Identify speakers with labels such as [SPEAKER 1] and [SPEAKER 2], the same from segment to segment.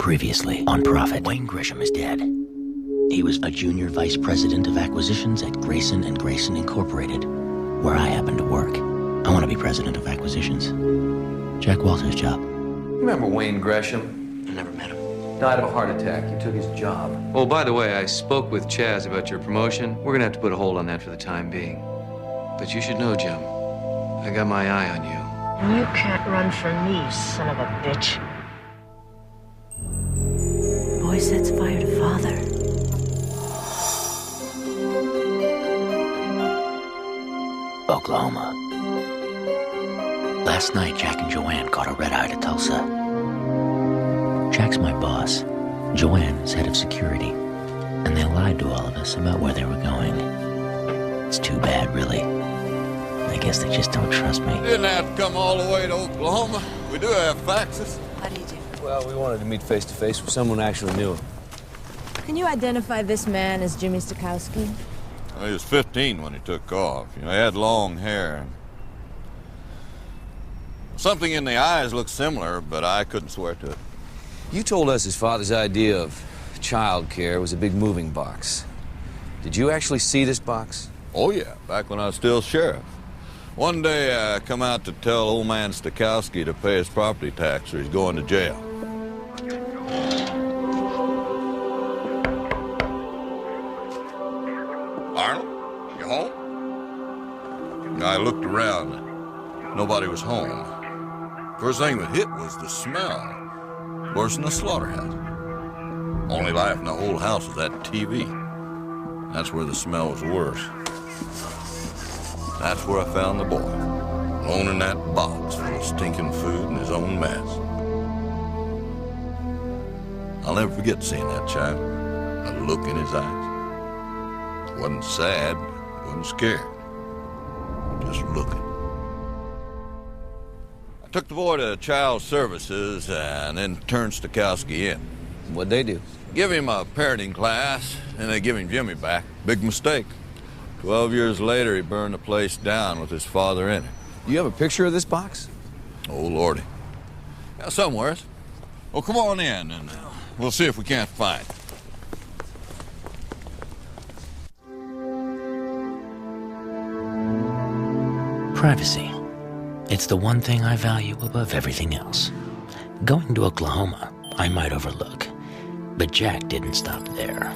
[SPEAKER 1] Previously on Profit. Wayne Gresham is dead. He was a junior vice president of acquisitions at Grayson & Grayson Incorporated, where I happen to work. I want to be president of acquisitions. Jack Walter's job.
[SPEAKER 2] You remember Wayne Gresham?
[SPEAKER 1] I never met him.
[SPEAKER 2] Died of a heart attack. You took his job.
[SPEAKER 3] Oh, by the way, I spoke with Chaz about your promotion. We're gonna have to put a hold on that for the time being. But you should know, Jim, I got my eye on you.
[SPEAKER 4] You can't run from me, son of a bitch.
[SPEAKER 5] Boy sets fire to father.
[SPEAKER 1] Oklahoma. Last night, Jack and Joanne caught a red-eye to Tulsa. Jack's my boss. Joanne is head of security. And they lied to all of us about where they were going. It's too bad, really. I guess they just don't trust me.
[SPEAKER 6] Didn't have to come all the way to Oklahoma. We do have faxes.
[SPEAKER 5] How do you do?
[SPEAKER 2] Well, we wanted to meet face to face with someone who actually knew him.
[SPEAKER 7] Can you identify this man as Jimmy Stokowski?
[SPEAKER 6] Well, he was 15 when he took off. You know, he had long hair. Something in the eyes looked similar, but I couldn't swear to it.
[SPEAKER 2] You told us his father's idea of child care was a big moving box. Did you actually see this box?
[SPEAKER 6] Oh, yeah, back when I was still sheriff. One day, I come out to tell old man Stokowski to pay his property tax or he's going to jail. Arnold, you home? I looked around. Nobody was home. First thing that hit was the smell. Worse than a slaughterhouse. Only life in the whole house was that TV. That's where the smell was worse. That's where I found the boy, alone in that box full of stinking food and his own mess. I'll never forget seeing that child, the look in his eyes. Wasn't sad, wasn't scared, just looking. I took the boy to child services and then turned Stokowski in.
[SPEAKER 2] What'd they do?
[SPEAKER 6] Give him a parenting class, and they give him Jimmy back. Big mistake. 12 years later, he burned the place down with his father in it.
[SPEAKER 2] You have a picture of this box?
[SPEAKER 6] Oh, Lordy. Yeah, somewhere. Well, come on in, and we'll see if we can't find it.
[SPEAKER 1] Privacy. It's the one thing I value above everything else. Going to Oklahoma, I might overlook. But Jack didn't stop there.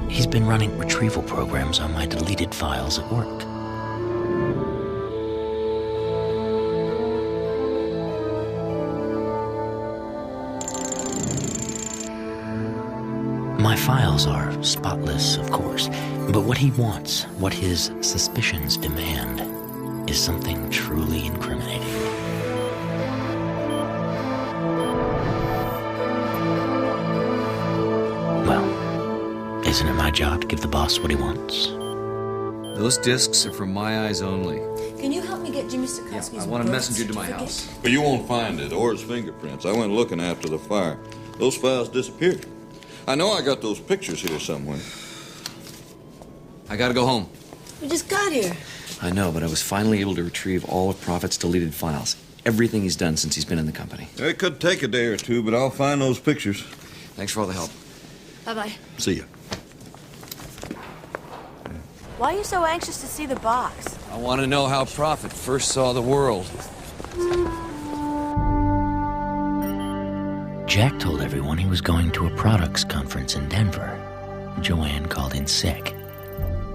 [SPEAKER 1] He's been running retrieval programs on my deleted files at work. My files are spotless, of course, but what he wants, what his suspicions demand, is something truly incriminating. Well, isn't it my job to give the boss what he wants?
[SPEAKER 3] Those discs are for my eyes only.
[SPEAKER 7] Can you help me get Jimmy Stokowski's
[SPEAKER 3] I want a
[SPEAKER 7] birth
[SPEAKER 3] messenger to my
[SPEAKER 7] certificate?
[SPEAKER 3] house.
[SPEAKER 6] But you won't find it, or his fingerprints. I went looking after the fire. Those files disappeared. I know I got those pictures here somewhere.
[SPEAKER 3] I gotta go home.
[SPEAKER 7] We just got here.
[SPEAKER 8] I know, but I was finally able to retrieve all of Prophet's deleted files. Everything he's done since he's been in the company.
[SPEAKER 6] It could take a day or two, but I'll find those pictures.
[SPEAKER 8] Thanks for all the help.
[SPEAKER 7] Bye-bye.
[SPEAKER 6] See ya.
[SPEAKER 7] Why are you so anxious to see the box?
[SPEAKER 2] I want to know how Prophet first saw the world.
[SPEAKER 1] Jack told everyone he was going to a products conference in Denver. Joanne called in sick.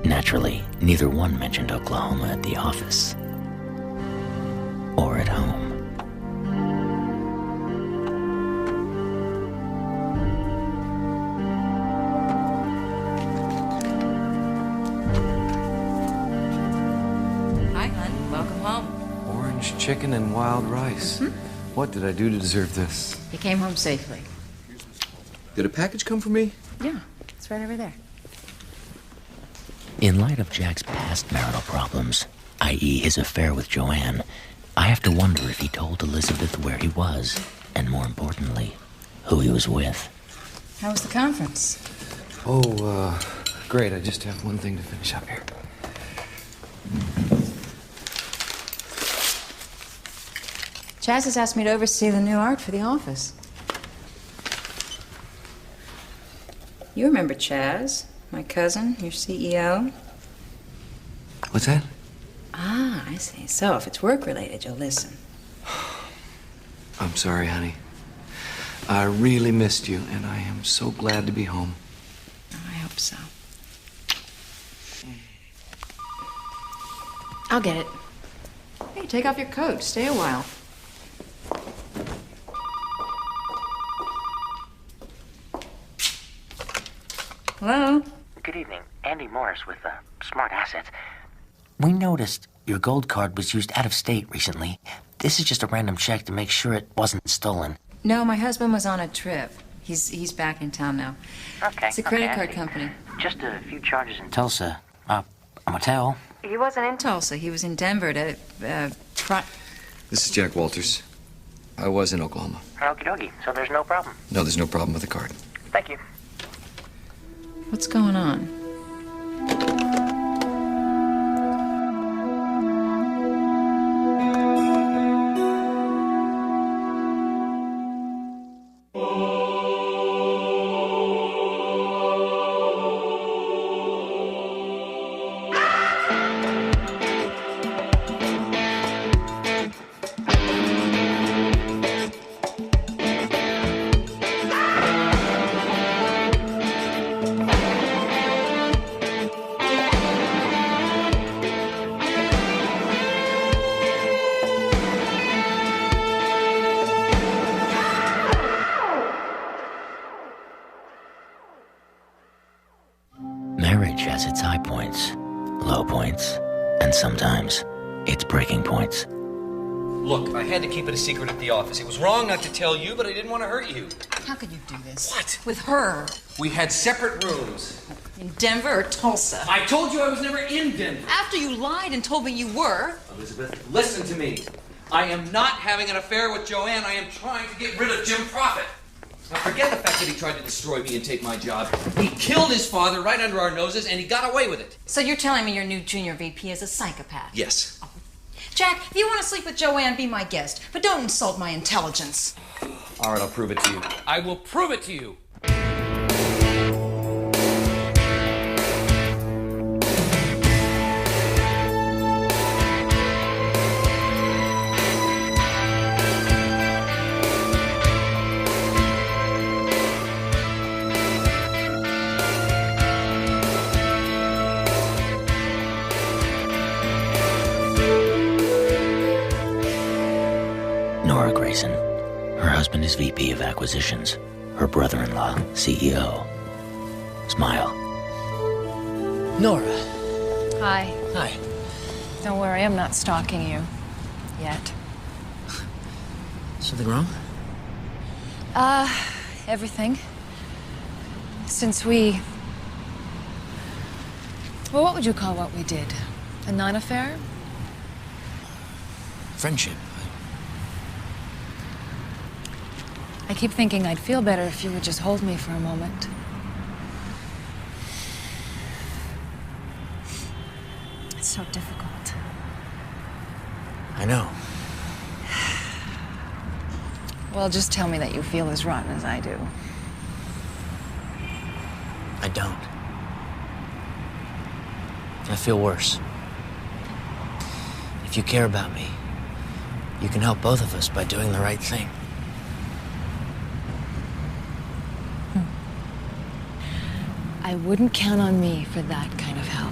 [SPEAKER 1] Naturally, neither one mentioned Oklahoma at the office. Or at home.
[SPEAKER 5] Hi, hon. Welcome home.
[SPEAKER 2] Orange chicken and wild rice. What did I do to deserve this?
[SPEAKER 5] You came home safely.
[SPEAKER 8] Did a package come for me?
[SPEAKER 5] Yeah, it's right over there.
[SPEAKER 1] In light of Jack's past marital problems, i.e. his affair with Joanne, I have to wonder if he told Elizabeth where he was, and more importantly, who he was with.
[SPEAKER 5] How was the conference?
[SPEAKER 2] Oh, great. I just have one thing to finish up here.
[SPEAKER 5] Chaz has asked me to oversee the new art for the office. You remember Chaz, my cousin, your CEO?
[SPEAKER 8] What's that?
[SPEAKER 5] Ah, I see. So if it's work-related, you'll listen.
[SPEAKER 8] I'm sorry, honey. I really missed you, and I am so glad to be home.
[SPEAKER 5] I hope so. I'll get it. Hey, take off your coat. Stay a while. Hello?
[SPEAKER 1] Good evening. Andy Morris with Smart Assets. We noticed your gold card was used out of state recently. This is just a random check to make sure it wasn't stolen.
[SPEAKER 5] No, my husband was on a trip. He's back in town now.
[SPEAKER 1] Okay.
[SPEAKER 5] It's a credit card company.
[SPEAKER 1] Just a few charges in Tulsa. A motel.
[SPEAKER 5] He wasn't in Tulsa. He was in Denver to,
[SPEAKER 8] This is Jack Walters. I was in Oklahoma.
[SPEAKER 1] Okie dokie. So there's no problem.
[SPEAKER 8] No, there's no problem with the card.
[SPEAKER 1] Thank you.
[SPEAKER 5] What's going on?
[SPEAKER 1] Marriage has its high points, low points, and sometimes its breaking points.
[SPEAKER 9] Look, I had to keep it a secret at the office. It was wrong not to tell you, but I didn't want to hurt you.
[SPEAKER 5] How could you do this?
[SPEAKER 9] What?
[SPEAKER 5] With her.
[SPEAKER 9] We had separate rooms.
[SPEAKER 5] In Denver or Tulsa?
[SPEAKER 9] I told you I was never in Denver.
[SPEAKER 5] After you lied and told me you were.
[SPEAKER 9] Elizabeth, listen to me. I am not having an affair with Joanne. I am trying to get rid of Jim Profit. Now, forget the fact that he tried to destroy me and take my job. He killed his father right under our noses, and he got away with it.
[SPEAKER 5] So you're telling me your new junior VP is a psychopath?
[SPEAKER 9] Yes.
[SPEAKER 5] Jack, if you want to sleep with Joanne, be my guest. But don't insult my intelligence.
[SPEAKER 9] All right, I'll prove it to you. I will prove it to you.
[SPEAKER 1] Nora Grayson. Her husband is VP of Acquisitions. Her brother-in-law, CEO. Smile.
[SPEAKER 10] Nora.
[SPEAKER 11] Hi.
[SPEAKER 10] Hi.
[SPEAKER 11] Don't worry, I'm not stalking you. Yet.
[SPEAKER 10] Something wrong?
[SPEAKER 11] Everything. Since we... Well, what would you call what we did? A non-affair?
[SPEAKER 10] Friendship.
[SPEAKER 11] I keep thinking I'd feel better if you would just hold me for a moment. It's so difficult.
[SPEAKER 10] I know.
[SPEAKER 11] Well, just tell me that you feel as rotten as I do.
[SPEAKER 10] I don't. I feel worse. If you care about me, you can help both of us by doing the right thing.
[SPEAKER 11] I wouldn't count on me for that kind of help.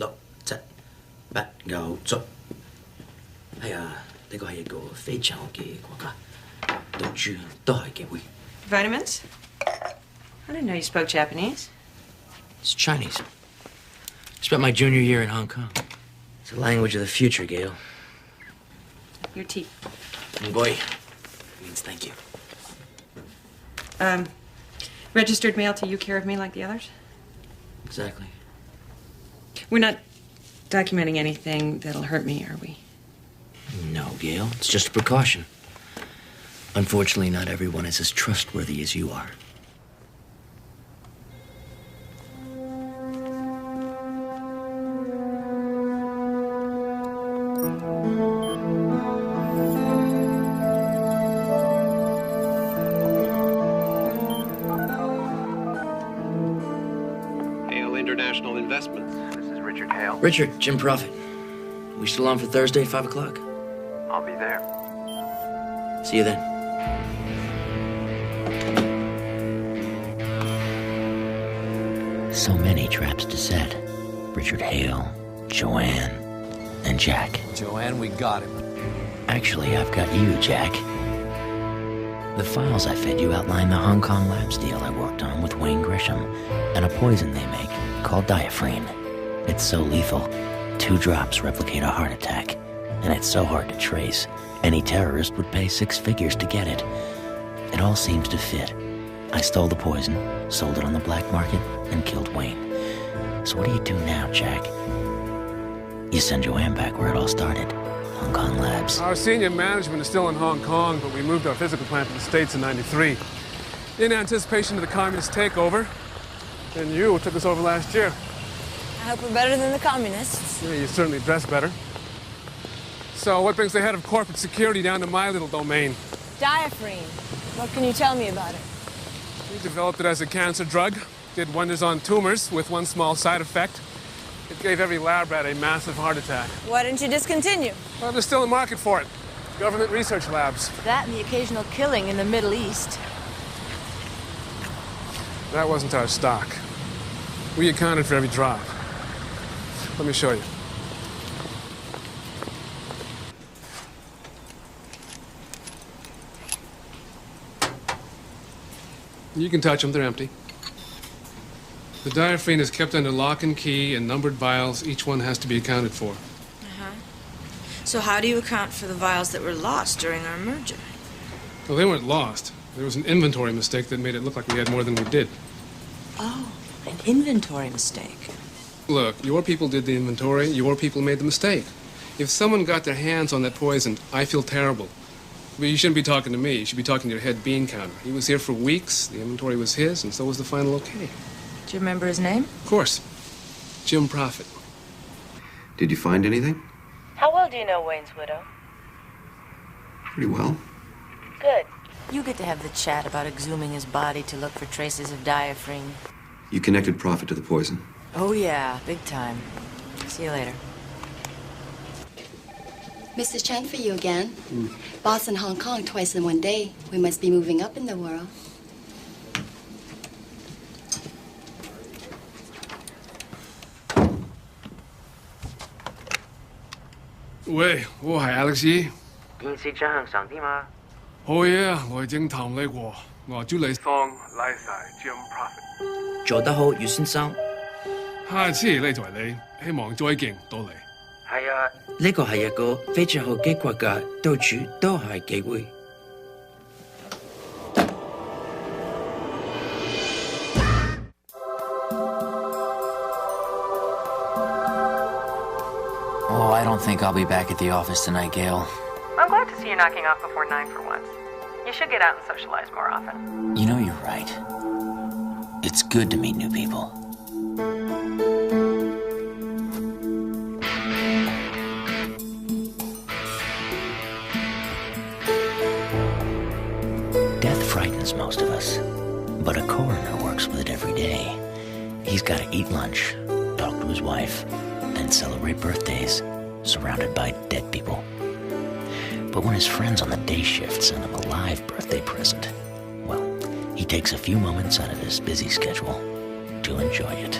[SPEAKER 10] Một, hai, ba, bốn, năm, sáu, bảy, tám, chín. Hey, this is a very challenging country. Don't you get we?
[SPEAKER 12] Vitamins? I didn't know you spoke Japanese.
[SPEAKER 10] It's Chinese. I spent my junior year in Hong Kong. It's the language of the future, Gail.
[SPEAKER 12] Your tea.
[SPEAKER 10] Boy, means thank you.
[SPEAKER 12] Registered mail till you care of me like the others?
[SPEAKER 10] Exactly.
[SPEAKER 12] We're not documenting anything that'll hurt me, are we?
[SPEAKER 10] No, Gail. It's just a precaution. Unfortunately, not everyone is as trustworthy as you are.
[SPEAKER 13] International Investments. This is Richard Hale.
[SPEAKER 10] Richard, Jim Prophet. We still on for Thursday, 5 o'clock?
[SPEAKER 13] I'll be there.
[SPEAKER 10] See you then.
[SPEAKER 1] So many traps to set. Richard Hale, Joanne, and Jack.
[SPEAKER 2] Joanne, we got him.
[SPEAKER 1] Actually, I've got you, Jack. The files I fed you outline the Hong Kong Labs deal I worked on with Wayne Grisham and a poison they make called diaphrine. It's so lethal, 2 drops replicate a heart attack, and it's so hard to trace, any terrorist would pay 6 figures to get it. It all seems to fit. I stole the poison, sold it on the black market, and killed Wayne. So what do you do now, Jack? You send Joanne back where it all started, Hong Kong Labs.
[SPEAKER 14] Our senior management is still in Hong Kong, but we moved our physical plant to the States in '93. In anticipation of the communist takeover. And you took us over last year.
[SPEAKER 7] I hope we're better than the communists.
[SPEAKER 14] Yeah, you certainly dress better. So what brings the head of corporate security down to my little domain?
[SPEAKER 7] Diaphrine. What can you tell me about it?
[SPEAKER 14] We developed it as a cancer drug. Did wonders on tumors with one small side effect. It gave every lab rat a massive heart attack.
[SPEAKER 7] Why didn't you discontinue?
[SPEAKER 14] Well, there's still a market for it. Government research labs.
[SPEAKER 7] That and the occasional killing in the Middle East.
[SPEAKER 14] That wasn't our stock. We accounted for every drop. Let me show you. You can touch them, they're empty. The diaphrine is kept under lock and key in numbered vials. Each one has to be accounted for.
[SPEAKER 15] So how do you account for the vials that were lost during our merger?
[SPEAKER 14] Well, they weren't lost. There was an inventory mistake that made it look like we had more than we did.
[SPEAKER 15] Oh, an inventory mistake.
[SPEAKER 14] Look, your people did the inventory, your people made the mistake. If someone got their hands on that poison, I feel terrible. But you shouldn't be talking to me. You should be talking to your head bean counter. He was here for weeks, the inventory was his, and so was the final okay.
[SPEAKER 15] Do you remember his name?
[SPEAKER 14] Of course. Jim Prophet.
[SPEAKER 8] Did you find anything?
[SPEAKER 7] How well do you know Wayne's widow?
[SPEAKER 8] Pretty well.
[SPEAKER 7] Good. You get to have the chat about exhuming his body to look for traces of diaphrine.
[SPEAKER 8] You connected Prophet to the poison.
[SPEAKER 7] Oh, yeah, big time. See you later.
[SPEAKER 16] Mrs. Chan, for you again. Boss in Hong Kong twice in one day. We must be moving up in the world.
[SPEAKER 14] 喂，我係 Alex Yee。
[SPEAKER 17] 件事進行成點啊？
[SPEAKER 14] 好嘢啊！我已經談你過，我祝你桑拉晒 Jim Prophet。
[SPEAKER 10] 做得好，余先生。
[SPEAKER 14] 下次呢就係你，希望再見到你。
[SPEAKER 17] 係啊。
[SPEAKER 10] 呢個係一個非常好嘅國家，到處都係機會。
[SPEAKER 1] Oh, I don't think I'll be back at the office tonight, Gail.
[SPEAKER 18] I'm glad to see you knocking off before 9 for once. You should get out and socialize more often.
[SPEAKER 1] You know, you're right. It's good to meet new people. Death frightens most of us, but a coroner works with it every day. He's got to eat lunch, talk to his wife, and celebrate birthdays, surrounded by dead people. But when his friends on the day shift send him a live birthday present, well, he takes a few moments out of his busy schedule to enjoy it.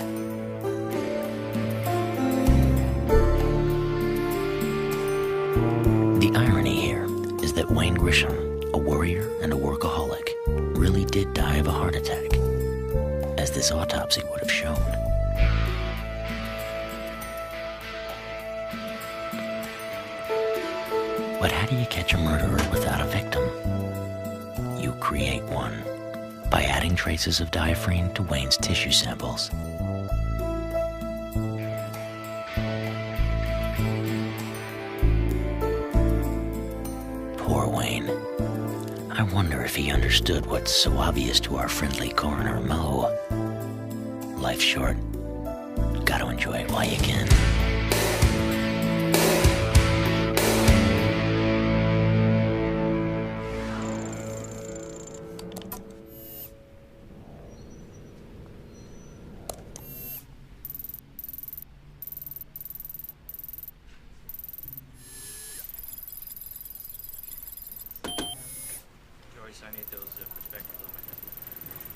[SPEAKER 1] The irony here is that Wayne Grisham, a worrier and a workaholic, really did die of a heart attack, as this autopsy would have shown. But how do you catch a murderer without a victim? You create one by adding traces of diaphrine to Wayne's tissue samples. Poor Wayne. I wonder if he understood what's so obvious to our friendly coroner, Mo. Life's short. Gotta enjoy it while you can.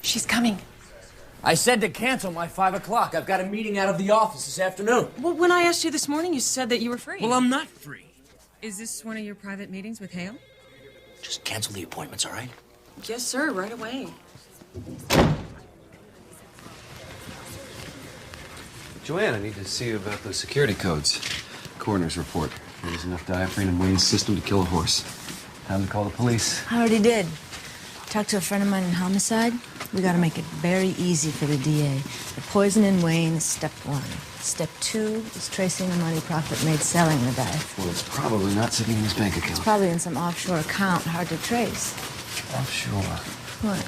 [SPEAKER 11] She's coming.
[SPEAKER 19] I said to cancel my 5 o'clock. I've got a meeting out of the office this afternoon.
[SPEAKER 12] Well, when I asked you this morning, you said that you were free.
[SPEAKER 19] Well, I'm not free.
[SPEAKER 12] Is this one of your private meetings with Hale?
[SPEAKER 10] Just cancel the appointments, all right?
[SPEAKER 12] Yes, sir, right away.
[SPEAKER 8] Joanne, I need to see you about those security codes. Coroner's report. There's enough diaphragm in Wayne's system to kill a horse. Time to call the police.
[SPEAKER 15] I already did. Talked to a friend of mine in homicide. We gotta make it very easy for the DA. The poison in Wayne is step 1. Step 2 is tracing the money Prophet made selling the diaphragm.
[SPEAKER 8] Well, it's probably not sitting in his bank account.
[SPEAKER 15] It's probably in some offshore account, hard to trace.
[SPEAKER 8] Offshore.
[SPEAKER 15] What?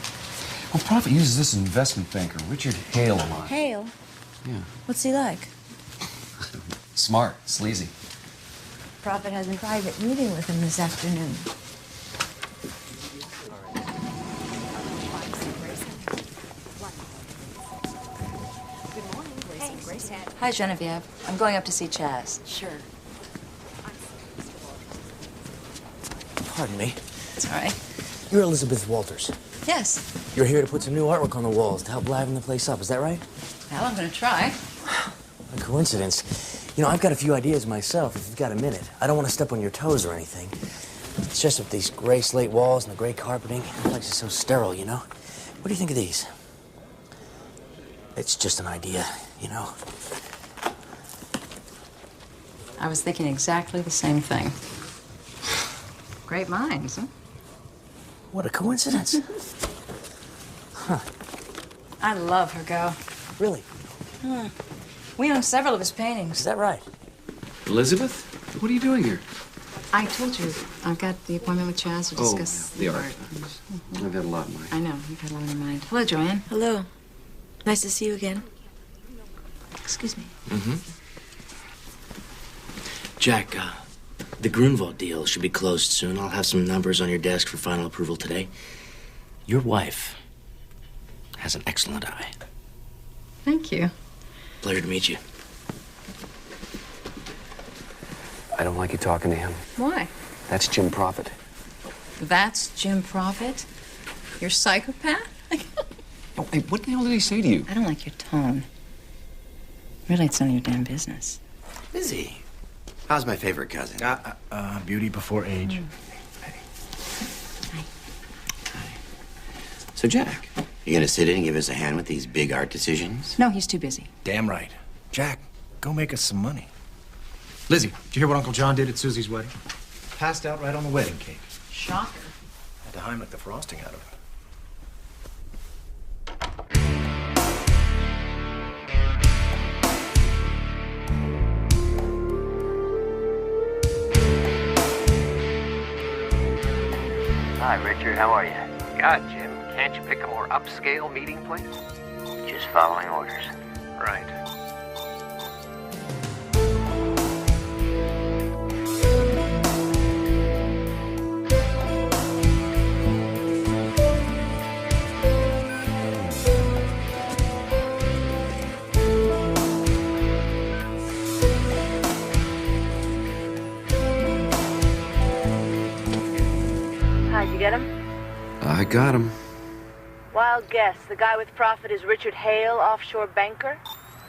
[SPEAKER 8] Well, Prophet uses this investment banker, Richard Hale, a lot.
[SPEAKER 15] Hale?
[SPEAKER 8] Yeah.
[SPEAKER 15] What's he like?
[SPEAKER 8] Smart, sleazy.
[SPEAKER 15] Prophet has a private meeting with him this afternoon.
[SPEAKER 7] Hi, Genevieve. I'm going up to see Chaz.
[SPEAKER 15] Sure.
[SPEAKER 10] Pardon me.
[SPEAKER 7] It's all right.
[SPEAKER 10] You're Elizabeth Walters.
[SPEAKER 7] Yes.
[SPEAKER 10] You're here to put some new artwork on the walls to help liven the place up. Is that right?
[SPEAKER 7] Well, I'm going to try.
[SPEAKER 10] A coincidence. You know, I've got a few ideas myself, if you've got a minute. I don't want to step on your toes or anything. It's just with these gray slate walls and the gray carpeting. The place is so sterile, you know? What do you think of these? It's just an idea, you know?
[SPEAKER 7] I was thinking exactly the same thing. Great minds, huh?
[SPEAKER 10] What a coincidence. Huh.
[SPEAKER 7] I love her go.
[SPEAKER 10] Really?
[SPEAKER 7] We own several of his paintings.
[SPEAKER 10] Is that right?
[SPEAKER 8] Elizabeth? What are you doing here?
[SPEAKER 7] I told you, I've got the appointment with Chaz to discuss
[SPEAKER 8] the art. I've had a lot in mind.
[SPEAKER 7] I know, you've had a lot on your mind. Hello, Joanne.
[SPEAKER 15] Hello. Nice to see you again. Excuse me.
[SPEAKER 10] Mm-hmm. Jack, the Grunwald deal should be closed soon. I'll have some numbers on your desk for final approval today. Your wife has an excellent eye.
[SPEAKER 7] Thank you.
[SPEAKER 10] Pleasure to meet you.
[SPEAKER 8] I don't like you talking to him.
[SPEAKER 7] Why?
[SPEAKER 8] That's Jim Prophet.
[SPEAKER 7] That's Jim Prophet? Your psychopath?
[SPEAKER 8] Oh, hey, what the hell did he say to you?
[SPEAKER 7] I don't like your tone. Really, it's none of your damn business.
[SPEAKER 10] Busy.
[SPEAKER 20] How's my favorite cousin?
[SPEAKER 10] Beauty before age.
[SPEAKER 20] So, Jack, you gonna sit in and give us a hand with these big art decisions?
[SPEAKER 7] No, he's too busy.
[SPEAKER 21] Damn right. Jack, go make us some money. Lizzie, did you hear what Uncle John did at Susie's wedding? Passed out right on the wedding cake.
[SPEAKER 7] Shocker.
[SPEAKER 21] Had to Heimlich the frosting out of it.
[SPEAKER 17] Hi, Richard. How are you? God, Jim, can't you pick a more upscale meeting place? Just following orders. Right.
[SPEAKER 22] How'd you get him?
[SPEAKER 8] I got him.
[SPEAKER 22] Wild guess. The guy with Prophet is Richard Hale, offshore banker?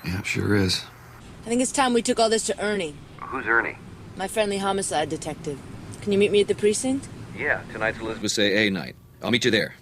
[SPEAKER 8] Yeah, sure is.
[SPEAKER 15] I think it's time we took all this to Ernie,
[SPEAKER 17] Who's Ernie?
[SPEAKER 15] my friendly homicide detective. Can you meet me at the precinct?
[SPEAKER 17] Yeah, tonight's Elizabeth.
[SPEAKER 2] Say A night. I'll meet you there.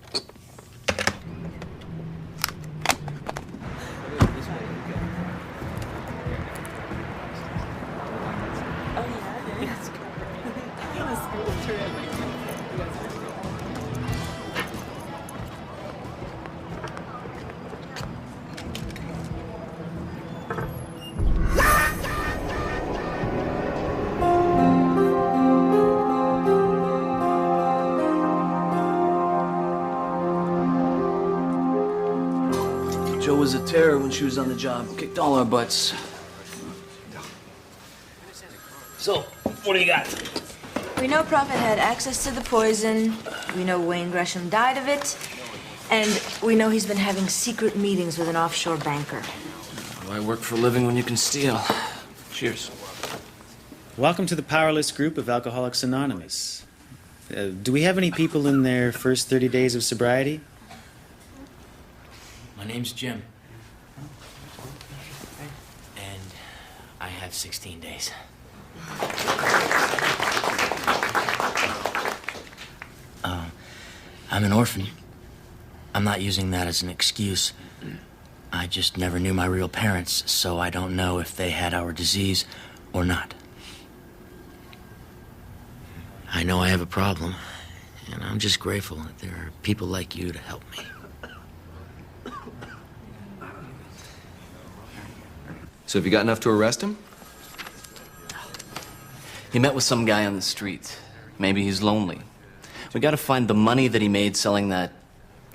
[SPEAKER 19] Joe was a terror when she was on the job. Kicked all our butts.
[SPEAKER 10] So, what do you got?
[SPEAKER 15] We know Prophet had access to the poison. We know Wayne Gresham died of it. And we know he's been having secret meetings with an offshore banker.
[SPEAKER 10] Why work for a living when you can steal? Cheers.
[SPEAKER 23] Welcome to the powerless group of Alcoholics Anonymous.
[SPEAKER 10] Do we have any people in their first 30 days of sobriety?
[SPEAKER 1] My name's Jim. And I have 16 days. I'm an orphan. I'm not using that as an excuse. I just never knew my real parents, so I don't know if they had our disease or not. I know I have a problem, and I'm just grateful that there are people like you to help me.
[SPEAKER 8] So have you got enough to arrest him?
[SPEAKER 3] He met with some guy on the street. Maybe he's lonely. We gotta find the money that he made selling that,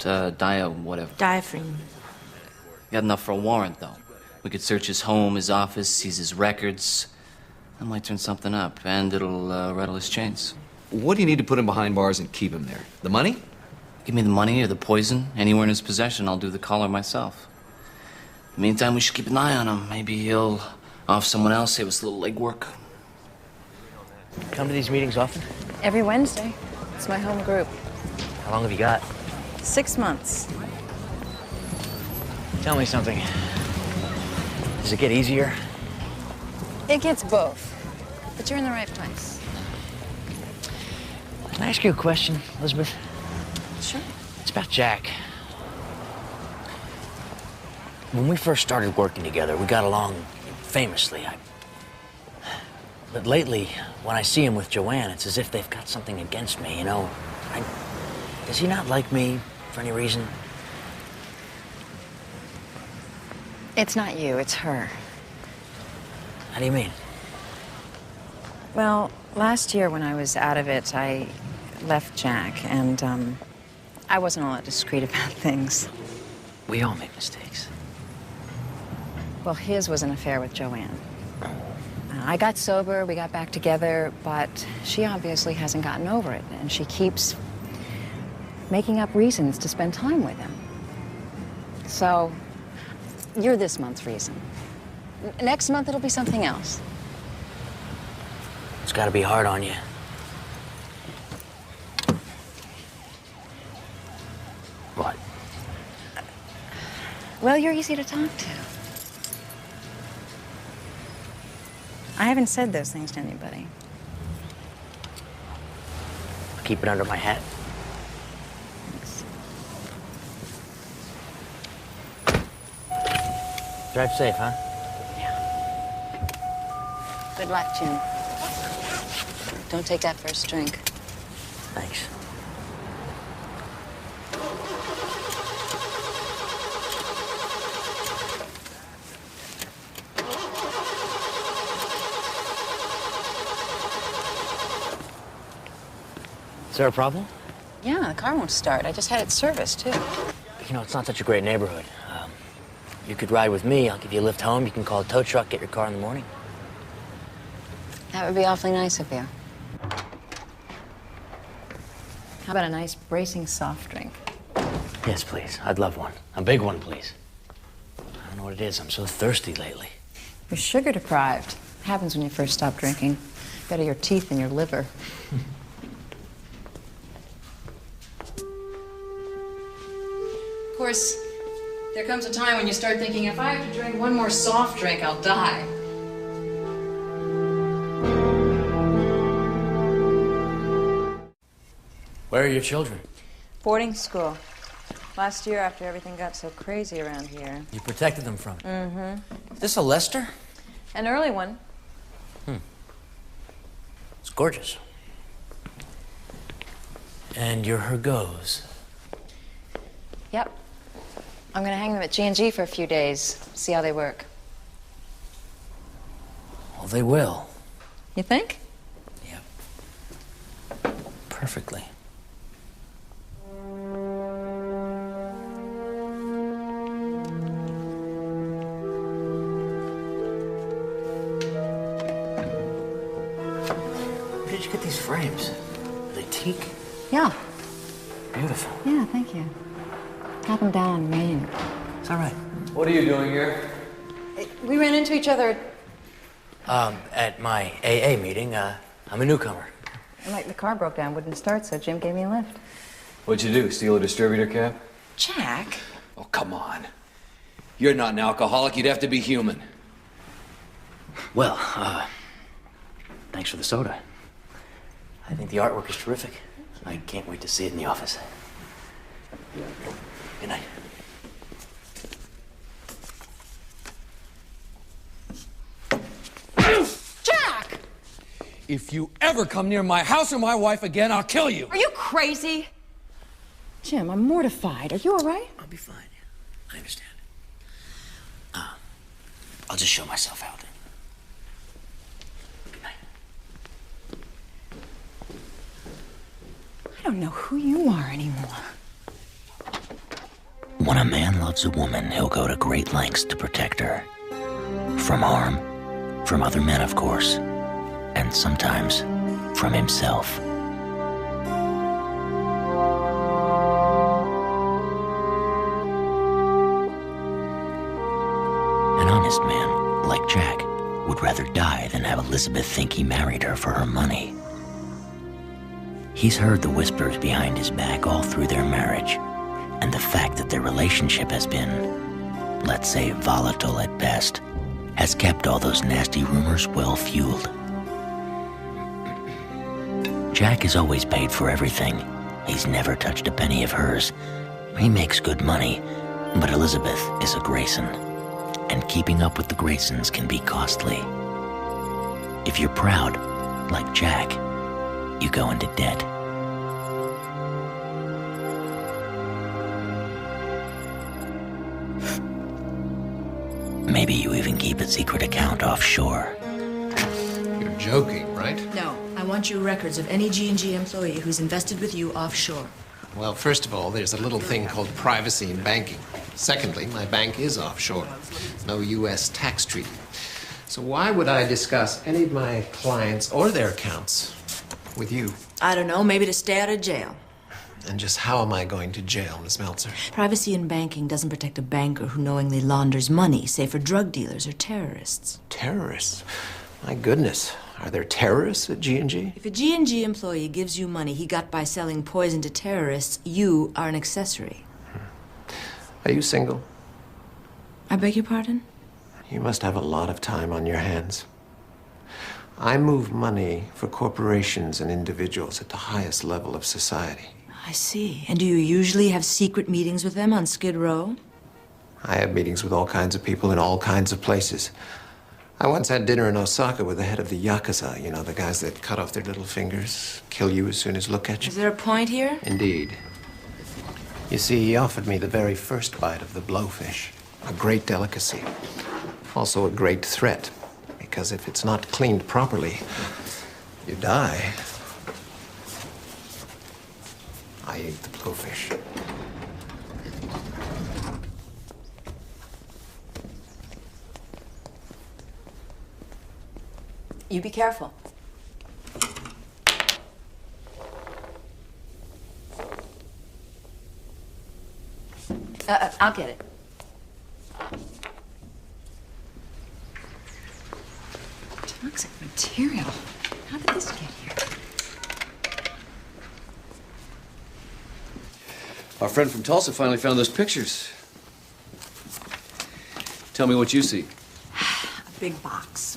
[SPEAKER 3] whatever.
[SPEAKER 15] Diaphragm.
[SPEAKER 3] Got enough for a warrant, though. We could search his home, his office, seize his records. That might turn something up, and it'll rattle his chains.
[SPEAKER 8] What do you need to put him behind bars and keep him there? The money?
[SPEAKER 3] Give me the money or the poison. Anywhere in his possession, I'll do the collar myself. In the meantime, we should keep an eye on him. Maybe he'll off someone else, save us a little legwork.
[SPEAKER 10] Come to these meetings often?
[SPEAKER 11] Every Wednesday. It's my home group.
[SPEAKER 10] How long have you got?
[SPEAKER 11] 6 months.
[SPEAKER 10] Tell me something. Does it get easier?
[SPEAKER 11] It gets both. But you're in the right place.
[SPEAKER 10] Can I ask you a question, Elizabeth?
[SPEAKER 11] Sure.
[SPEAKER 10] It's about Jack. When we first started working together, we got along famously. But lately, when I see him with Joanne, it's as if they've got something against me, you know? Does he not like me for any reason?
[SPEAKER 11] It's not you, it's her.
[SPEAKER 10] How do you mean?
[SPEAKER 11] Well, last year when I was out of it, I left Jack, and I wasn't all that discreet about things.
[SPEAKER 10] We all make mistakes.
[SPEAKER 11] Well, his was an affair with Joanne. I got sober, we got back together, but she obviously hasn't gotten over it, and she keeps making up reasons to spend time with him. So, you're this month's reason. Next month, it'll be something else.
[SPEAKER 10] It's gotta be hard on you. What?
[SPEAKER 11] Well, you're easy to talk to. I haven't said those things to anybody.
[SPEAKER 10] I'll keep it under my hat. Thanks. Drive safe, huh?
[SPEAKER 11] Good luck, Jim. Don't take that first drink.
[SPEAKER 10] Thanks. Is there a problem?
[SPEAKER 11] Yeah, the car won't start. I just had it serviced, too.
[SPEAKER 10] You know, it's not such a great neighborhood. You could ride with me. I'll give you a lift home. You can call a tow truck, get your car in the morning.
[SPEAKER 11] That would be awfully nice of you. How about a nice bracing soft drink?
[SPEAKER 10] Yes, please. I'd love one. A big one, please. I don't know what it is. I'm so thirsty lately.
[SPEAKER 11] You're sugar deprived. It happens when you first stop drinking. Better your teeth than your liver. Of course, there comes a time when you start thinking, if I have to drink one more soft drink, I'll die.
[SPEAKER 10] Where are your children?
[SPEAKER 15] Boarding school. Last year, after everything got so crazy around here.
[SPEAKER 10] You protected them from it.
[SPEAKER 15] Mm-hmm.
[SPEAKER 10] Is this a Lester?
[SPEAKER 15] An early one.
[SPEAKER 10] It's gorgeous. And you're her goes.
[SPEAKER 11] Yep. I'm gonna hang them at G&G for a few days, see how they work.
[SPEAKER 10] Well, they will.
[SPEAKER 11] You think?
[SPEAKER 10] Perfectly. Where did you get these frames? Are they teak?
[SPEAKER 11] Yeah.
[SPEAKER 10] Beautiful.
[SPEAKER 11] Yeah, thank you. Got them down in Maine.
[SPEAKER 10] It's all right.
[SPEAKER 8] What are you doing here?
[SPEAKER 11] We ran into each other.
[SPEAKER 10] At my AA meeting, I'm a newcomer.
[SPEAKER 11] Like the car broke down, wouldn't start, so Jim gave me a lift.
[SPEAKER 8] What'd you do, steal a distributor cap?
[SPEAKER 11] Jack?
[SPEAKER 9] Oh, come on. You're not an alcoholic. You'd have to be human.
[SPEAKER 10] Well, thanks for the soda. I think the artwork is terrific. I can't wait to see it in the office. Good night.
[SPEAKER 5] Jack!
[SPEAKER 9] If you ever come near my house or my wife again, I'll kill you.
[SPEAKER 5] Are you crazy?
[SPEAKER 11] Jim, I'm mortified. Are you all right?
[SPEAKER 10] I'll be fine. I understand. I'll just show myself out. Good night.
[SPEAKER 11] I don't know who you are anymore.
[SPEAKER 1] When a man loves a woman, he'll go to great lengths to protect her. From harm, from other men, of course, and sometimes from himself. An honest man, like Jack, would rather die than have Elizabeth think he married her for her money. He's heard the whispers behind his back all through their marriage, and the fact that their relationship has been, let's say, volatile at best, has kept all those nasty rumors well-fueled. Jack has always paid for everything. He's never touched a penny of hers. He makes good money, but Elizabeth is a Grayson, and keeping up with the Graysons can be costly. If you're proud, like Jack, you go into debt. Maybe you even keep a secret account offshore.
[SPEAKER 21] You're joking, right?
[SPEAKER 15] No, I want your records of any G&G employee who's invested with you offshore.
[SPEAKER 21] Well, first of all, there's a little thing called privacy in banking. Secondly, my bank is offshore. No U.S. tax treaty. So why would I discuss any of my clients or their accounts with you?
[SPEAKER 15] I don't know, maybe to stay out of jail.
[SPEAKER 21] And just how am I going to jail, Miss Meltzer?
[SPEAKER 15] Privacy in banking doesn't protect a banker who knowingly launders money, say for drug dealers or terrorists.
[SPEAKER 21] Terrorists? My goodness. Are there terrorists at G&G?
[SPEAKER 15] If a G&G employee gives you money he got by selling poison to terrorists, you are an accessory.
[SPEAKER 21] Are you single?
[SPEAKER 15] I beg your pardon?
[SPEAKER 21] You must have a lot of time on your hands. I move money for corporations and individuals at the highest level of society.
[SPEAKER 15] I see. And do you usually have secret meetings with them on Skid Row?
[SPEAKER 21] I have meetings with all kinds of people in all kinds of places. I once had dinner in Osaka with the head of the Yakuza, you know, the guys that cut off their little fingers, kill you as soon as look at you.
[SPEAKER 15] Is there a point here?
[SPEAKER 21] Indeed. You see, he offered me the very first bite of the blowfish, a great delicacy. Also a great threat, because if it's not cleaned properly, you die. I ate the blowfish.
[SPEAKER 11] You be careful. I'll get it. Toxic material. How did this get here?
[SPEAKER 2] Our friend from Tulsa finally found those pictures. Tell me what you see.
[SPEAKER 15] A big box.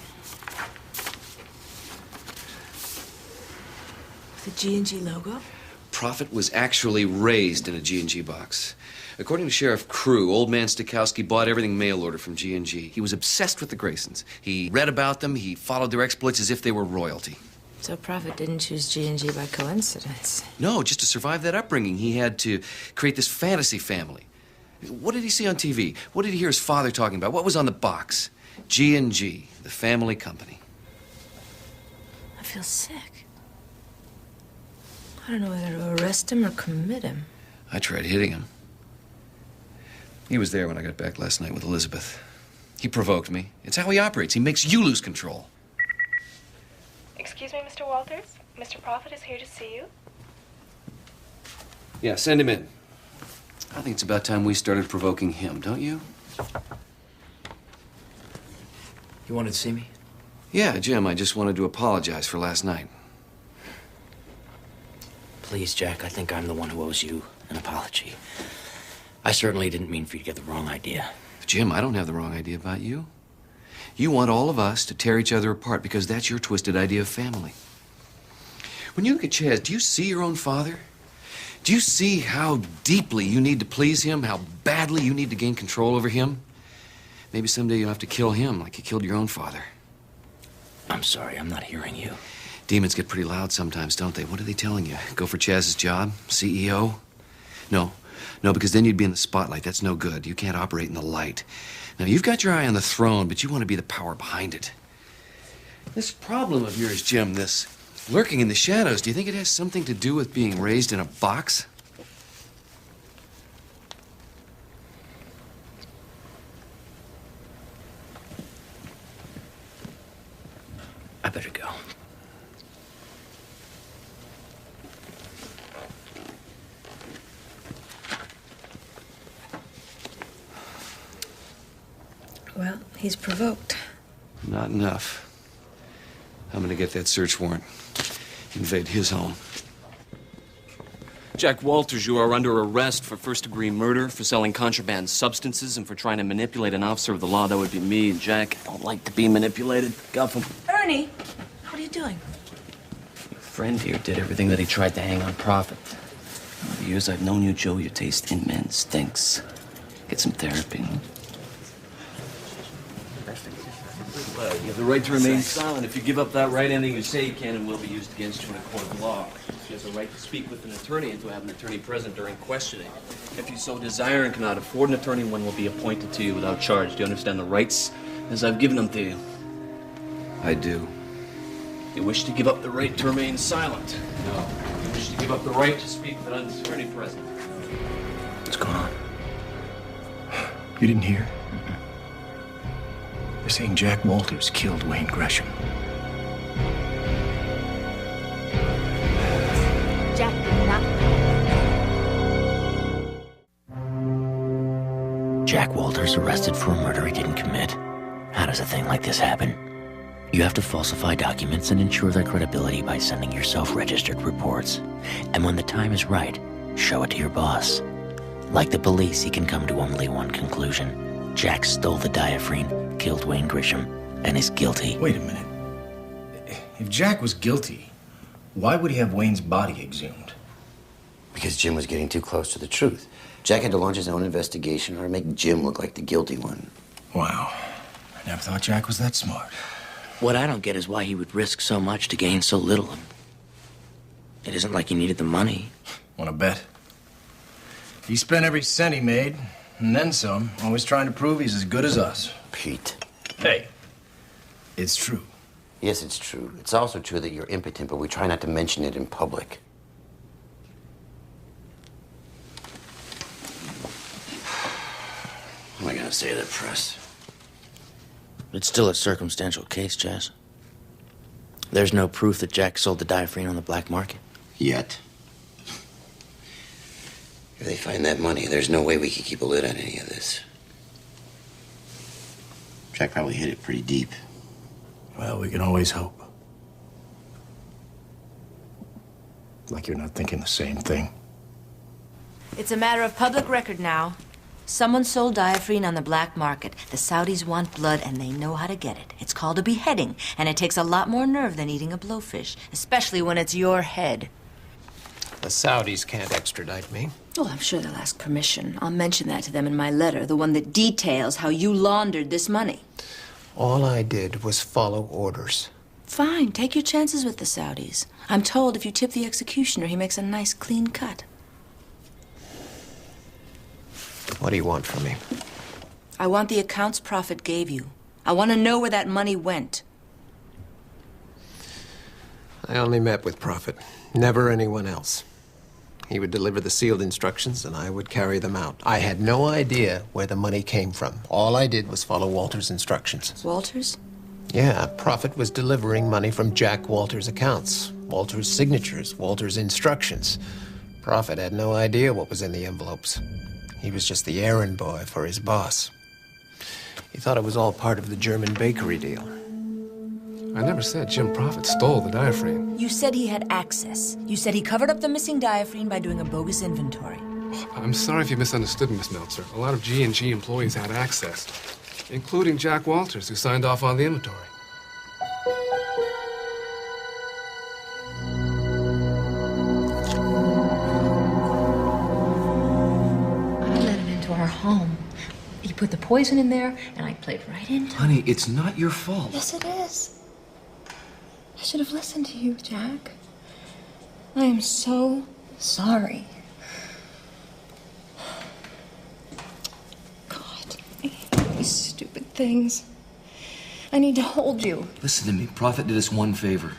[SPEAKER 15] With a G&G logo?
[SPEAKER 2] Profit was actually raised in a G&G box. According to Sheriff Crew, old man Stikowski bought everything mail order from G&G. He was obsessed with the Graysons. He read about them, he followed their exploits as if they were royalty.
[SPEAKER 15] So Prophet didn't choose G&G by coincidence.
[SPEAKER 2] No, just to survive that upbringing, he had to create this fantasy family. What did he see on TV? What did he hear his father talking about? What was on the box? G&G, the family company.
[SPEAKER 15] I feel sick. I don't know whether to arrest him or commit him.
[SPEAKER 2] I tried hitting him. He was there when I got back last night with Elizabeth. He provoked me. It's how he operates. He makes you lose control.
[SPEAKER 18] Excuse me, Mr. Walters? Mr. Prophet is here to see you.
[SPEAKER 2] Yeah, send him in. I think it's about time we started provoking him, don't you?
[SPEAKER 10] You wanted to see me?
[SPEAKER 2] Yeah, Jim, I just wanted to apologize for last night.
[SPEAKER 10] Please, Jack, I think I'm the one who owes you an apology. I certainly didn't mean for you to get the wrong idea.
[SPEAKER 2] Jim, I don't have the wrong idea about you. You want all of us to tear each other apart because that's your twisted idea of family. When you look at Chaz, do you see your own father? Do you see how deeply you need to please him, how badly you need to gain control over him? Maybe someday you'll have to kill him like you killed your own father.
[SPEAKER 10] I'm sorry, I'm not hearing you.
[SPEAKER 2] Demons get pretty loud sometimes, don't they? What are they telling you? Go for Chaz's job? CEO? No, because then you'd be in the spotlight. That's no good. You can't operate in the light. Now, you've got your eye on the throne, but you want to be the power behind it. This problem of yours, Jim, this lurking in the shadows, do you think it has something to do with being raised in a box?
[SPEAKER 10] I better go.
[SPEAKER 12] Well, he's provoked.
[SPEAKER 2] Not enough. I'm gonna get that search warrant. Invade his home.
[SPEAKER 3] Jack Walters, you are under arrest for first-degree murder, for selling contraband substances, and for trying to manipulate an officer of the law. That would be me. Jack, I don't like to be manipulated. Guff him.
[SPEAKER 15] Ernie, what are you doing?
[SPEAKER 3] Your friend here did everything that he tried to hang on Prophet. Over the years I've known you, Joe, your taste in men stinks. Get some therapy. Well, you have the right to remain silent. If you give up that right, anything you say can and will be used against you in a court of law. She has the right to speak with an attorney and to have an attorney present during questioning. If you so desire and cannot afford an attorney, one will be appointed to you without charge. Do you understand the rights as I've given them to you?
[SPEAKER 2] I do.
[SPEAKER 3] You wish to give up the right to remain silent? No. You wish to give up the right to speak with an attorney present?
[SPEAKER 10] What's going on?
[SPEAKER 4] You didn't hear? They're saying Jack Walters killed Wayne Gresham.
[SPEAKER 15] Jack did not.
[SPEAKER 1] Jack Walters arrested for a murder he didn't commit. How does a thing like this happen? You have to falsify documents and ensure their credibility by sending your self-registered reports. And when the time is right, show it to your boss. Like the police, he can come to only one conclusion. Jack stole the diaphragm, killed Wayne Gresham, and is guilty.
[SPEAKER 4] Wait a minute. If Jack was guilty, why would he have Wayne's body exhumed?
[SPEAKER 20] Because Jim was getting too close to the truth. Jack had to launch his own investigation or make Jim look like the guilty one.
[SPEAKER 4] Wow. I never thought Jack was that smart.
[SPEAKER 10] What I don't get is why he would risk so much to gain so little. It isn't like he needed the money.
[SPEAKER 4] Want to bet? He spent every cent he made, and then some, always trying to prove he's as good as us.
[SPEAKER 20] Pete.
[SPEAKER 4] Hey, it's true.
[SPEAKER 20] Yes, it's true. It's also true that you're impotent, but we try not to mention it in public.
[SPEAKER 10] What am I gonna say to the press? It's still a circumstantial case, Chaz. There's no proof that Jack sold the diaphragm on the black market.
[SPEAKER 20] Yet. If they find that money, there's no way we can keep a lid on any of this. Jack probably hit it pretty deep.
[SPEAKER 4] Well, we can always hope. Like you're not thinking the same thing.
[SPEAKER 15] It's a matter of public record now. Someone sold diaphragm on the black market. The Saudis want blood, and they know how to get it. It's called a beheading, and it takes a lot more nerve than eating a blowfish, especially when it's your head.
[SPEAKER 21] The Saudis can't extradite me.
[SPEAKER 15] Oh, I'm sure they'll ask permission. I'll mention that to them in my letter, the one that details how you laundered this money.
[SPEAKER 21] All I did was follow orders.
[SPEAKER 15] Fine, take your chances with the Saudis. I'm told if you tip the executioner, he makes a nice clean cut.
[SPEAKER 21] What do you want from me?
[SPEAKER 15] I want the accounts Prophet gave you. I want to know where that money went.
[SPEAKER 21] I only met with Prophet, never anyone else. He would deliver the sealed instructions, and I would carry them out. I had no idea where the money came from. All I did was follow Walter's instructions.
[SPEAKER 15] Walters?
[SPEAKER 21] Yeah, Prophet was delivering money from Jack Walters' accounts. Walters' signatures, Walters' instructions. Prophet had no idea what was in the envelopes. He was just the errand boy for his boss. He thought it was all part of the German bakery deal.
[SPEAKER 14] I never said Jim Profit stole the diaphragm.
[SPEAKER 15] You said he had access. You said he covered up the missing diaphragm by doing a bogus inventory.
[SPEAKER 14] I'm sorry if you misunderstood, Miss Meltzer. A lot of G&G employees had access, including Jack Walters, who signed off on the inventory.
[SPEAKER 11] I let him into our home. He put the poison in there, and I played right into it.
[SPEAKER 2] Honey, it's not your fault.
[SPEAKER 11] Yes, it is. I should have listened to you, Jack. I am so sorry. God, I hate these stupid things. I need to hold you.
[SPEAKER 2] Listen to me. Prophet did us one favor.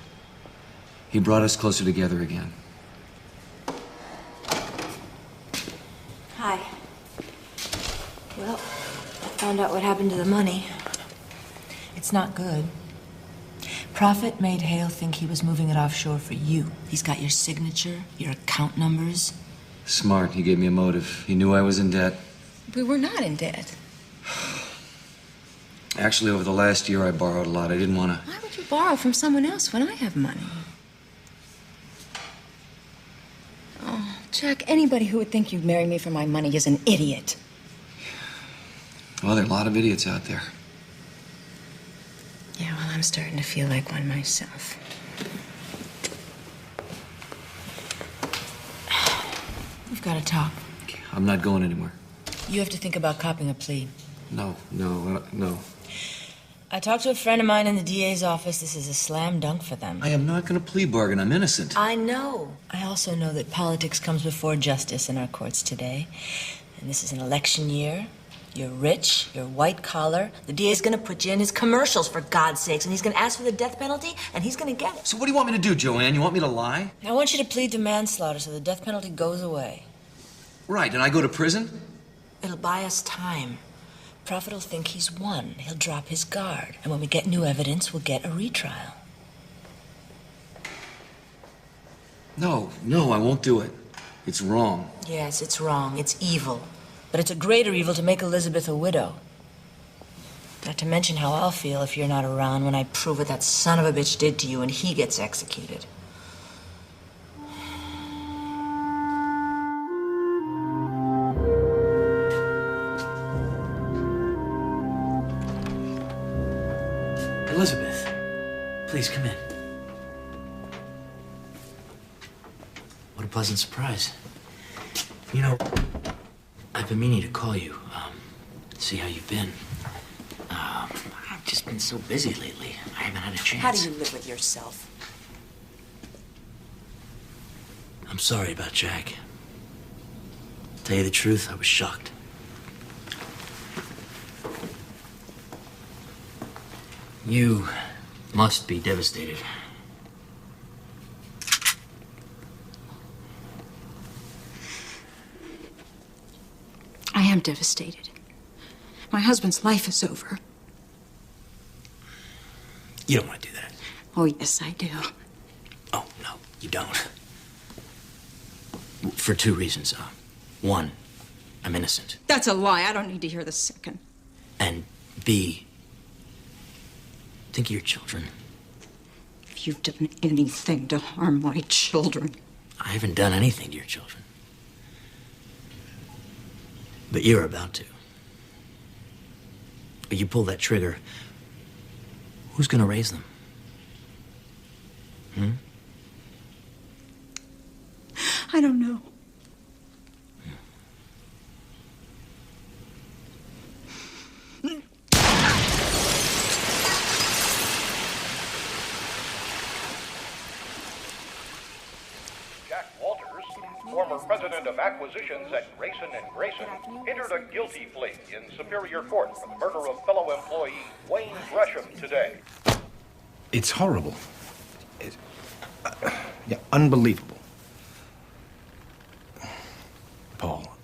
[SPEAKER 2] He brought us closer together again.
[SPEAKER 15] Hi. Well, I found out what happened to the money. It's not good. Prophet made Hale think he was moving it offshore for you. He's got your signature, your account numbers.
[SPEAKER 2] Smart. He gave me a motive. He knew I was in debt.
[SPEAKER 11] We were not in debt.
[SPEAKER 2] Actually, over the last year, I borrowed a lot. I didn't want to...
[SPEAKER 11] Why would you borrow from someone else when I have money? Oh, Jack, anybody who would think you'd marry me for my money is an idiot.
[SPEAKER 2] Well, there are a lot of idiots out there.
[SPEAKER 11] Yeah, well, I'm starting to feel like one myself. We've got to talk.
[SPEAKER 2] I'm not going anywhere.
[SPEAKER 15] You have to think about copping a plea.
[SPEAKER 2] No.
[SPEAKER 15] I talked to a friend of mine in the DA's office. This is a slam dunk for them.
[SPEAKER 2] I am not going to plea bargain. I'm innocent.
[SPEAKER 15] I know. I also know that politics comes before justice in our courts today. And this is an election year. You're rich, you're white collar. The DA's gonna put you in his commercials, for God's sakes, and he's gonna ask for the death penalty, and he's gonna get it.
[SPEAKER 2] So what do you want me to do, Joanne? You want me to lie?
[SPEAKER 15] I want you to plead to manslaughter so the death penalty goes away.
[SPEAKER 2] Right, and I go to prison?
[SPEAKER 15] It'll buy us time. Prophet will think he's won. He'll drop his guard. And when we get new evidence, we'll get a retrial.
[SPEAKER 2] No, I won't do it. It's wrong.
[SPEAKER 15] Yes, it's wrong. It's evil. But it's a greater evil to make Elizabeth a widow. Not to mention how I'll feel if you're not around when I prove what that son of a bitch did to you and he gets executed.
[SPEAKER 1] Elizabeth, please come in. What a pleasant surprise. You know, I've been meaning to call you, see how you've been. I've just been so busy lately. I haven't had a chance.
[SPEAKER 15] How do you live with yourself?
[SPEAKER 1] I'm sorry about Jack. Tell you the truth, I was shocked. You must be devastated.
[SPEAKER 11] I am devastated. My husband's life is over.
[SPEAKER 1] You don't want to do that.
[SPEAKER 11] Oh, yes, I do.
[SPEAKER 1] Oh, no, you don't. For two reasons. One, I'm innocent.
[SPEAKER 11] That's a lie. I don't need to hear the second.
[SPEAKER 1] And B, think of your children.
[SPEAKER 11] If you've done anything to harm my children.
[SPEAKER 1] I haven't done anything to your children. But you're about to. If you pull that trigger, who's gonna raise them?
[SPEAKER 11] I don't know.
[SPEAKER 6] Jack Walters, former president of acquisitions at Grayson & Grayson, entered a guilty plea in Superior Court for the murder of fellow employee Wayne Gresham today.
[SPEAKER 4] It's horrible. Yeah, unbelievable. Paul,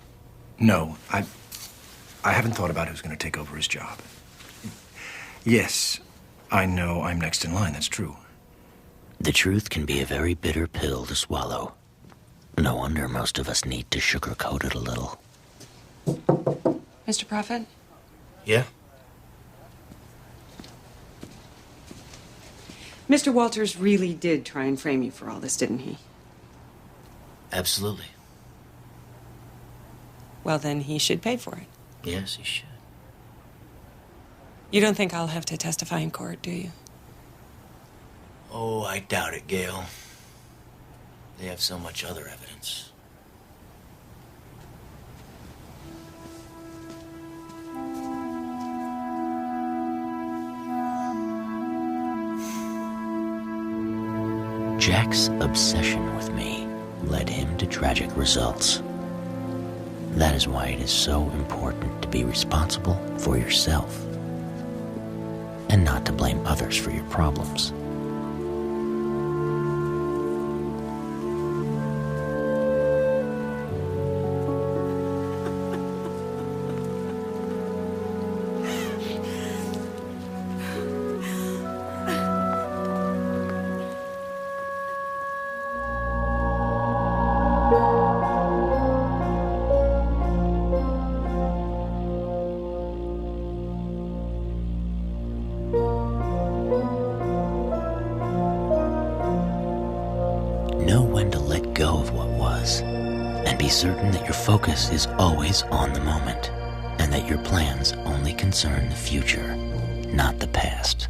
[SPEAKER 4] no, I haven't thought about who's going to take over his job. Yes, I know I'm next in line, that's true.
[SPEAKER 1] The truth can be a very bitter pill to swallow. No wonder most of us need to sugarcoat it a little.
[SPEAKER 12] Mr. Prophet?
[SPEAKER 1] Yeah?
[SPEAKER 12] Mr. Walters really did try and frame you for all this, didn't he?
[SPEAKER 1] Absolutely.
[SPEAKER 12] Well, then he should pay for it.
[SPEAKER 1] Yes, he should.
[SPEAKER 12] You don't think I'll have to testify in court, do you?
[SPEAKER 1] Oh, I doubt it, Gail. They have so much other evidence. Jack's obsession with me led him to tragic results. That is why it is so important to be responsible for yourself and not to blame others for your problems. Know when to let go of what was, and be certain that your focus is always on the moment, and that your plans only concern the future, not the past.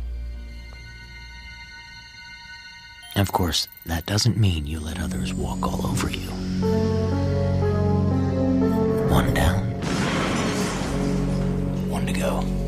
[SPEAKER 1] Of course, that doesn't mean you let others walk all over you. One down, one to go.